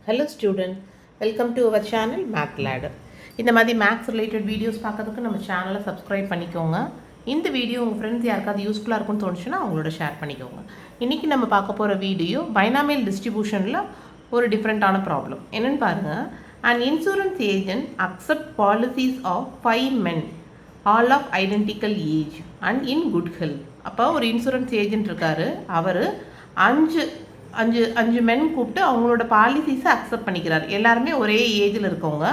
Hello student, welcome to our channel Math Ladder. இந்த மாதிரி maths related videos பார்க்கறதுக்கு நம்ம சேனலை சப்ஸ்கிரைப் பண்ணிக்கோங்க. இந்த வீடியோ உங்கள் ஃப்ரெண்ட்ஸ் யாருக்காவது யூஸ்ஃபுல்லாக இருக்கும்னு தோணுச்சுன்னா அவங்களோட ஷேர் பண்ணிக்கோங்க. இன்றைக்கி நம்ம பார்க்க போகிற வீடியோ பைனாமியல் டிஸ்ட்ரிபியூஷனில் ஒரு டிஃப்ரெண்ட்டான ப்ராப்ளம் என்னென்னு பாருங்கள். An insurance agent accept policies of 5 men all of identical age and in good health. அப்போ ஒரு இன்சூரன்ஸ் ஏஜென்ட் இருக்கார். அவர் அஞ்சு மென் கூப்பிட்டு அவங்களோட பாலிசிஸை அக்செப்ட் பண்ணிக்கிறார். எல்லாருமே ஒரே ஏஜில் இருக்கவங்க,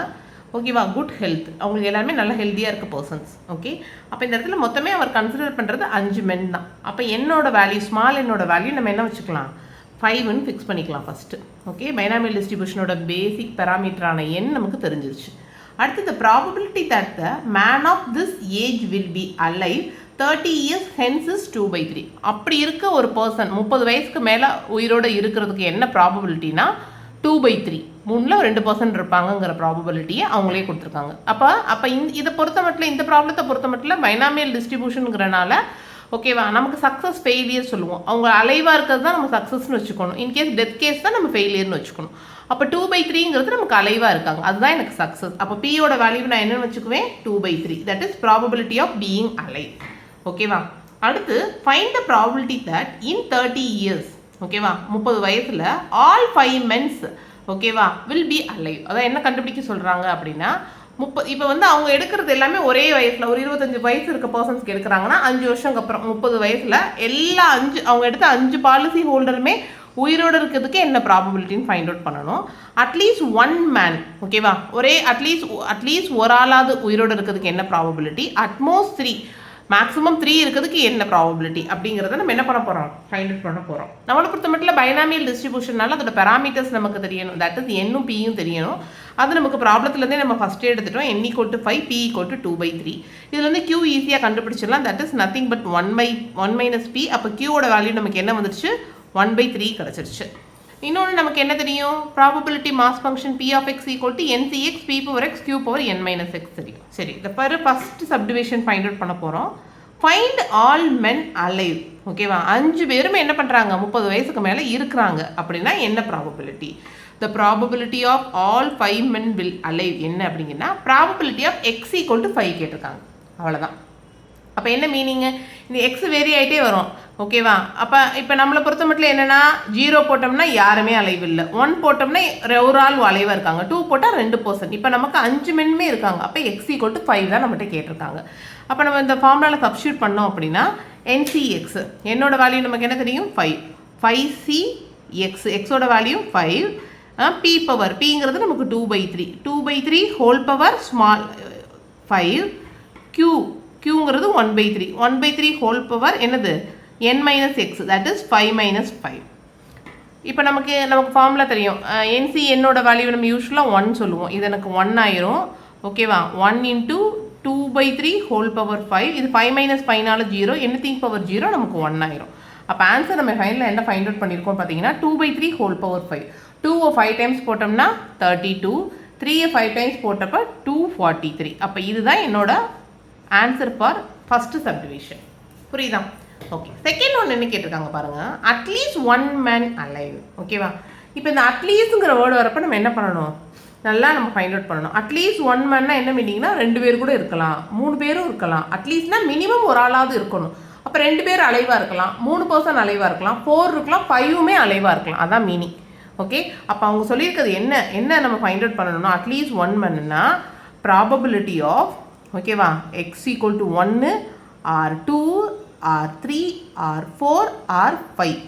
ஓகேவா, குட் ஹெல்த், அவங்களுக்கு எல்லாருமே நல்ல ஹெல்த்தியாக இருக்க பர்சன்ஸ். ஓகே, அப்போ இந்த இடத்துல மொத்தமே அவர் கன்சிடர் பண்ணுறது 5 மென் தான். அப்போ என்னோட வேல்யூ, ஸ்மால் என்னோட வேல்யூ நம்ம என்ன வச்சுக்கலாம், 5ன்னு ஃபிக்ஸ் பண்ணிக்கலாம் ஃபஸ்ட்டு. ஓகே, பைனாமியல் டிஸ்ட்ரிபியூஷனோட பேசிக் பெராமீட்டரான எண் நமக்கு தெரிஞ்சிருச்சு. அடுத்து the probability that the man of this age will be alive 30 years hence is 2/3. அப்படி இருக்க ஒரு பர்சன் 30 வயசுக்கு மேலே உயிரோடு இருக்கிறதுக்கு என்ன ப்ராபபிலிட்டினா 2/3, 2% இருப்பாங்கங்கிற ப்ராபபிலிட்டியை அவங்களே கொடுத்துருக்காங்க. அப்போ இதை பொறுத்த மட்டும், இந்த ப்ராப்ளத்தை பொறுத்த மட்டும் பைனாமியல் டிஸ்ட்ரிபியூஷனுங்கிறனால ஓகேவா, நமக்கு சக்ஸஸ் ஃபெயிலியர் சொல்லுவோம். அவங்க அலைவாக இருக்கிறது தான் நம்ம சக்ஸஸ்னு வச்சுக்கணும். இன்கேஸ் டெத் கேஸ் தான் நம்ம ஃபெயிலியர்னு வச்சுக்கணும். அப்போ 2/3ங்கிறது நமக்கு அலைவாக இருக்காங்க, அதுதான் எனக்கு சக்ஸஸ். அப்போ பியோட வேல்யூ நான் என்னென்னு வச்சுக்குவேன், 2/3. That is probability of being alive. ஓகேவா, அடுத்து find the probability that in 30 years, ஓகேவா, 30 வயசில் ஆல் 5 மென்ஸ் ஓகேவா வில் பி அலைவ். அதான் என்ன கண்டுபிடிக்க சொல்கிறாங்க அப்படின்னா, இப்போ அவங்க எடுக்கிறது எல்லாமே ஒரே வயசில், ஒரு 25 வயசு இருக்க பர்சன்ஸ்க்கு எடுக்கிறாங்கன்னா 5 வருஷத்துக்கு அப்புறம் 30 வயசில் எல்லா அவங்க எடுத்த 5 பாலிசி ஹோல்டருமே உயிரோடு இருக்கிறதுக்கு என்ன ப்ராபபிலிட்டின்னு ஃபைண்ட் அவுட் பண்ணணும். அட்லீஸ்ட் 1 மேன், ஓகேவா, அட்லீஸ்ட் ஒரு ஆளாவது உயிரோடு இருக்கிறதுக்கு என்ன ப்ராபபிலிட்டி, அட்மோஸ்ட் 3, மேக்ஸிமம் 3 இருக்கிறதுக்கு என்ன ப்ராபபிலிட்டி அப்படிங்கிறத நம்ம என்ன பண்ண போகிறோம், ஃபைண்ட் அவுட் பண்ண போகிறோம். நம்மளை பொறுத்த மட்டும் பைனாமியல் டிஸ்ட்ரிபியூஷனால அதோட பெராமீட்டர்ஸ் நமக்கு தெரியணும். தட் இஸ் என்னும் பியும் தெரியணும். அது நமக்கு ப்ராப்ளத்துலேருந்தே நம்ம ஃபஸ்ட்டே எடுத்துட்டோம். n = 5, p = 2/3. இதில் வந்து q ஈஸியாக கண்டுபிடிச்சிடலாம். That is nothing but 1 - p. அப்போ q-ஓட வேல்யூ நமக்கு என்ன வந்துடுச்சு, 1/3 கிடச்சிருச்சு. இன்னொன்று நமக்கு என்ன தெரியும், probability mass function p of x = ncx p/x q/n - x தெரியும். சரி, இந்த ஃபர்ஸ்ட் சப்டிவிஷன் ஃபைண்ட் அவுட் பண்ண போகிறோம். ஃபைண்ட் ஆல் மென் அலைவ், ஓகேவா, 5 பேருமே என்ன பண்ணுறாங்க, 30 வயசுக்கு மேலே இருக்கிறாங்க அப்படின்னா என்ன probability. The probability of all 5 men will alive என்ன அப்படிங்கன்னா, ப்ராபபிலிட்டி ஆஃப் x = 5 கேட்டிருக்காங்க, அவ்வளோதான். அப்போ என்ன மீனிங்கு, இந்த எக்ஸ் வேரி ஆகிட்டே வரும், ஓகேவா. அப்போ இப்போ நம்மளை பொறுத்த மட்டும் என்னென்னா, 0 போட்டோம்னா யாருமே அலைவு இல்லை, 1 போட்டோம்னா ஒரு ஆள் அலைவாக இருக்காங்க, 2 போட்டால் 2%. இப்போ நமக்கு 5 மென்மே இருக்காங்க. அப்போ x = 5 தான் நம்மகிட்ட கேட்டிருக்காங்க. அப்போ நம்ம இந்த ஃபார்முலாவில் சப்ஸ்டியூட் பண்ணோம் அப்படின்னா ncx, என்னோட வேல்யூ நமக்கு என்ன தெரியும், 5cx, எக்ஸோட வேல்யூ 5, p/pங்கிறது நமக்கு 2/3 whole power small 5, q-ங்கிறது 1/3 whole power என்னது, n - x, தட் இஸ் 5 - 5. இப்போ நமக்கு ஃபார்முலா தெரியும். nc என்னோட வேல்யூ நம்ம யூஸ்வலாக 1 சொல்லுவோம். இது எனக்கு 1 ஆயிரும், ஓகேவா. 1 × 2/3 ஹோல் பவர் 5, இது 5 - 5னால 0, anything பவர் 0 நமக்கு 1 ஆயிரும். அப்போ ஆன்சர் நம்ம ஃபைனலில் என்ன ஃபைண்ட் அவுட் பண்ணியிருக்கோம் பார்த்தீங்கன்னா, 2/3 ஹோல் பவர் 5. 2 5 டைம்ஸ் போட்டோம்னா 32, 3 5 டைம்ஸ் போட்டப்போ 243. அப்போ இதுதான் என்னோட ஆன்சர் ஃபார் ஃபஸ்ட்டு சப்டிவிஷன். புரியுதா? ஓகே, செகண்ட் ஒன்று என்ன கேட்டிருக்காங்க பாருங்கள், அட்லீஸ்ட் 1 மேன் அலைவ், ஓகேவா. இப்போ இந்த அட்லீஸ்ட்ங்கிற வேர்டு வரப்போ நம்ம என்ன பண்ணணும், நல்லா நம்ம ஃபைண்ட் அவுட் பண்ணணும். அட்லீஸ்ட் 1 மேன்னா என்ன மீனிங்னா, 2 பேர் கூட இருக்கலாம், 3 பேரும் இருக்கலாம். அட்லீஸ்ட்னா மினிமம் ஒரு ஆளாவது இருக்கணும். அப்போ 2 பேர் அலைவாக இருக்கலாம், 3% அலைவாக இருக்கலாம், 4 இருக்கலாம், 5மே அலைவாக இருக்கலாம், அதான் மீனிங். ஓகே, அப்போ அவங்க சொல்லியிருக்கிறது என்ன நம்ம ஃபைண்ட் அவுட் பண்ணணும்னா, அட்லீஸ்ட் 1 மேன்னா ப்ராபபிலிட்டி ஆஃப், ஓகேவா, x = 1 or 2 or 3 or 4 or 5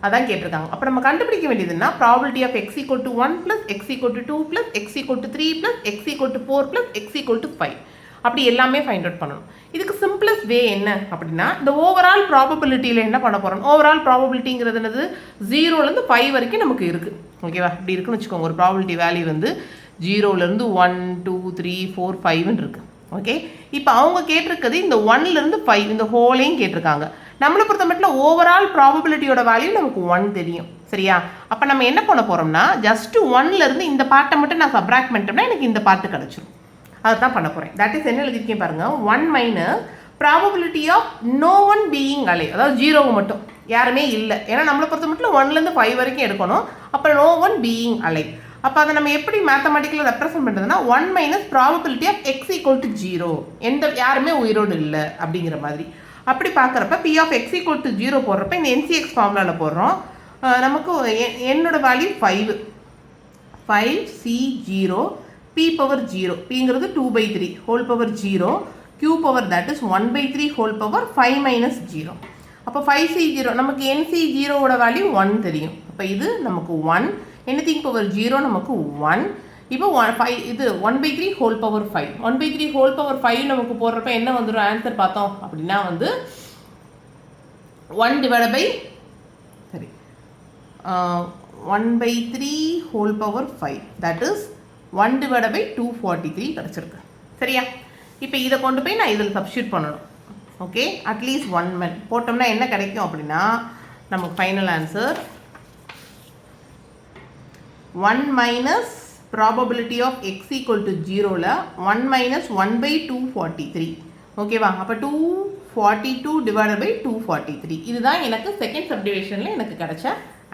அதான் கேட்டிருக்காங்க. அப்போ நம்ம கண்டுபிடிக்க வேண்டியதுன்னா, probability of x = 1 + x = 2 + x = 3 + x = 4 + x = 5 அப்படி எல்லாமே ஃபைண்ட் அவுட் பண்ணணும். இதுக்கு சிம்பிளஸ்ட் வே என்ன அப்படின்னா, இந்த ஓவரால் ப்ராபபிலிட்டியில் என்ன பண்ண போகிறோம், ஓவரால் ப்ராபபிலிட்டிங்கிறது என்னது, 0லேருந்து 5 வரைக்கும் நமக்கு இருக்குது, ஓகேவா. இப்படி இருக்குன்னு வச்சுக்கோங்க. ஒரு ப்ராபபிலிட்டி வேல்யூ வந்து 0லேருந்து 1 2 3 4 5ன்னு இருக்குது. ஓகே, இப்போ அவங்க கேட்டிருக்கிறது இந்த 1லேருந்து 5 இந்த ஹோலையும் கேட்டிருக்காங்க. நம்மளை பொறுத்த மட்டும் ஓவரால் ப்ராபபிலிட்டியோட வேல்யூ நமக்கு 1 தெரியும், சரியா. அப்போ நம்ம என்ன பண்ண போகிறோம்னா, ஜஸ்ட்டு 1லேருந்து இந்த பார்ட்டை மட்டும் நான் சப்ராக்ட் பண்ணிட்டோம்னா எனக்கு இந்த பார்ட்டு கிடச்சிரும். அதை தான் பண்ண போகிறேன். தட் இஸ் என்ன எழுதிருக்கேன் பாருங்கள், 1 - probability of no one being alive, அதாவது 0 மட்டும் யாருமே இல்லை. ஏன்னா நம்மளை பொறுத்த மட்டும் 1லேருந்து 5 வரைக்கும் எடுக்கணும். அப்போ நோ ஒன் பீயிங் அலைவ். அப்போ அதை நம்ம எப்படி மேத்தமெட்டிக்கலாக ரெப்ரசென்ட் பண்ணுறதுன்னா 1 minus probability of X equal to 0, யாருமே உயிரோடு இல்லை அப்படிங்கிற மாதிரி. அப்படி பார்க்குறப்ப P of X equal to 0 போடுறப்ப இந்த என்சிஎக்ஸ் ஃபார்முலாவில் போடுறோம். நமக்கு என்னோட வேல்யூ 5c0 p பவர் 0, பிங்கிறது 2/3 whole power 0, q power that is 1/3 whole power 5 minus 0. அப்போ 5c0 நமக்கு nc0ஓட வேல்யூ 1 தெரியும். அப்போ இது நமக்கு 1, anything பவர் 0 நமக்கு 1. இப்போ 1/3 ஹோல் பவர் 5, 1/3 ஹோல் பவர் 5 நமக்கு போடுறப்ப என்ன வந்துடும் ஆன்சர் பார்த்தோம் அப்படின்னா 1/3 ஹோல் பவர் 5 தட் இஸ் 1/243 கிடச்சிருக்கு. சரியா? இப்போ இதை கொண்டு போய் நான் இதில் சப்ஸ்டியூட் பண்ணணும். ஓகே, அட்லீஸ்ட் 1 men போட்டோம்னா என்ன கிடைக்கும் அப்படின்னா நமக்கு final answer 1 minus probability of X equal to 0ல் 1 மைனஸ் 1/243. ஓகேவா? அப்போ 242 டிவைடட் பை 243. இதுதான் எனக்கு செகண்ட் சப்டிவிஷனில் எனக்கு கிடைச்ச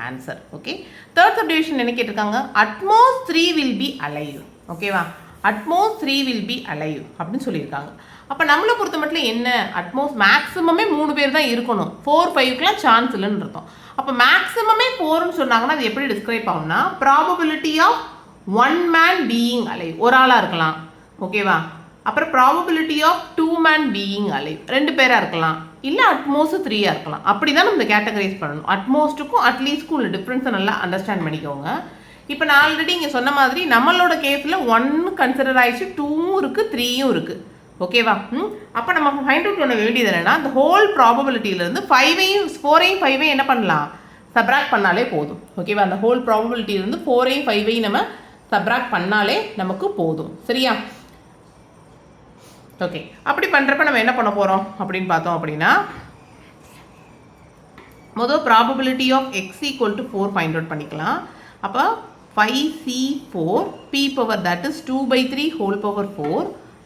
ஆன்சர். ஓகே, தேர்ட் சப்டிவிஷன் என்ன கேட்டிருக்காங்க? At most 3 will be alive. ஓகேவா? அட்மோஸ்ட் 3 வில் பி அலைவ் அப்படின்னு சொல்லியிருக்காங்க. அப்போ நம்மளை பொறுத்த மட்டும் என்ன, அட்மோஸ்ட் மேக்ஸிமமே 3 பேர் தான் இருக்கணும், 4, 5க்குலாம் சான்ஸ் இல்லைன்னு இருக்கும். அப்போ மேக்ஸிமமே 4ன்னு சொன்னாங்கன்னா அது எப்படி டிஸ்கிரைப் ஆகும்னா probability of 1 man being alive, ஒரு ஆளாக இருக்கலாம். ஓகேவா? அப்புறம் probability of 2 man being alive, 2 பேராக இருக்கலாம், இல்லை அட்மோஸ்ட் 3ஆக இருக்கலாம். அப்படி தான் நம்ம கேட்டகரைஸ் பண்ணணும். அட்மோஸ்ட்டுக்கும் அட்லீஸ்ட்க்கும் உள்ள டிஃப்ரென்ஸை நல்லா அண்டர்ஸ்டாண்ட் பண்ணிக்கோங்க. இப்போ நான் ஆல்ரெடி இங்கே சொன்ன மாதிரி நம்மளோட கேஸில் 1 கன்சிடர் ஆயிடுச்சு, 2ம் இருக்குது, 3யும் இருக்குது. ஓகேவா? அப்போ நம்ம ஃபைண்ட் அவுட் பண்ண வேண்டியது என்னென்னா இந்த ஹோல் ப்ராபபிலிட்டியிலேருந்து 4ஐயும் 5ஐயும் என்ன பண்ணலாம், சப்ராக்ட் பண்ணாலே போதும். ஓகேவா? அந்த ஹோல் ப்ராபபிலிட்டியிலேருந்து 4ஐயும் 5ஐயும் நம்ம சப்ராக்ட் பண்ணாலே நமக்கு போதும். சரியா? ஓகே, அப்படி பண்ணுறப்ப நம்ம என்ன பண்ண போகிறோம் அப்படின்னு பார்த்தோம் அப்படின்னா முதல் probability of X equal to 4 find out பண்ணிக்கலாம். அப்போ 5c4 p power that is 2/3 whole power 4,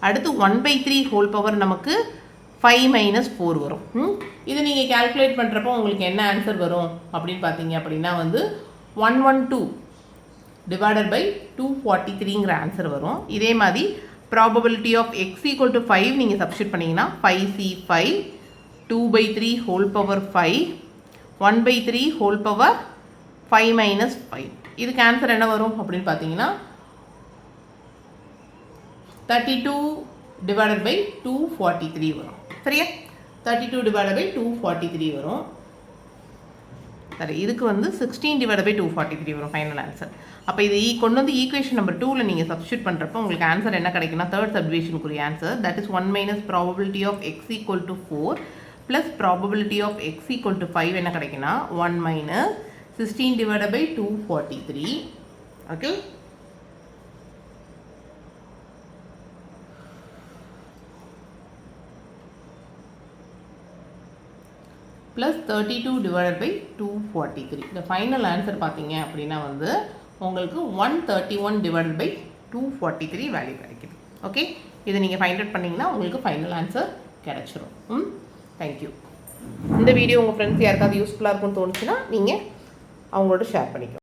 அடுத்து 1/3 ஹோல் பவர் நமக்கு 5 மைனஸ் 4 வரும். இது நீங்கள் கேல்குலேட் பண்ணுறப்போ உங்களுக்கு என்ன ஆன்சர் வரும் அப்படின்னு பார்த்தீங்க அப்படின்னா 112 டிவைடட் பை 243ங்கிற ஆன்சர் வரும். இதே மாதிரி probability of X equal to 5 நீங்கள் சப்ஸ்டியூட் பண்ணிங்கன்னா 5c5 2/3 whole power 5 1/3 whole power 5 minus 5. இதுக்கு ஆன்சர் என்ன வரும் அப்படின்னு பார்த்தீங்கன்னா 32 டிவைடட் பை 243 வரும். சரியா? 32 டிவைடட் பை 243 வரும். சரி, இதுக்கு 16 டிவைடட் பை 243 வரும் ஃபைனல் ஆன்சர். அப்போ இது கொண்டு வந்து ஈக்குவேஷன் நம்பர் 2ல் நீங்கள் சப்ஸ்டியூட் பண்ணுறப்போ உங்களுக்கு ஆன்சர் என்ன கிடைக்குன்னா தேர்ட் சப்டிவிஷனுக்குரிய answer that is 1 minus probability of X equal to 4 plus probability of X equal to 5 என்ன கிடைக்குன்னா 1 minus 16 divided by 243. Okay, plus 32 divided by 243. The final answer பார்த்தீங்க அப்படின்னா உங்களுக்கு 131 divided by 243 வேல்யூ கிடைக்குது. ஓகே, இதை நீங்கள் ஃபைண்ட் அவுட் பண்ணிங்கன்னா உங்களுக்கு ஃபைனல் ஆன்சர் கிடைச்சிரும். தேங்க்யூ. இந்த வீடியோ உங்கள் ஃப்ரெண்ட்ஸ் யாருக்காவது யூஸ்ஃபுல்லாக இருக்கும்னு தோணுச்சுன்னா நீங்கள் அவங்களோட ஷேர் பண்ணிக்கலாம்.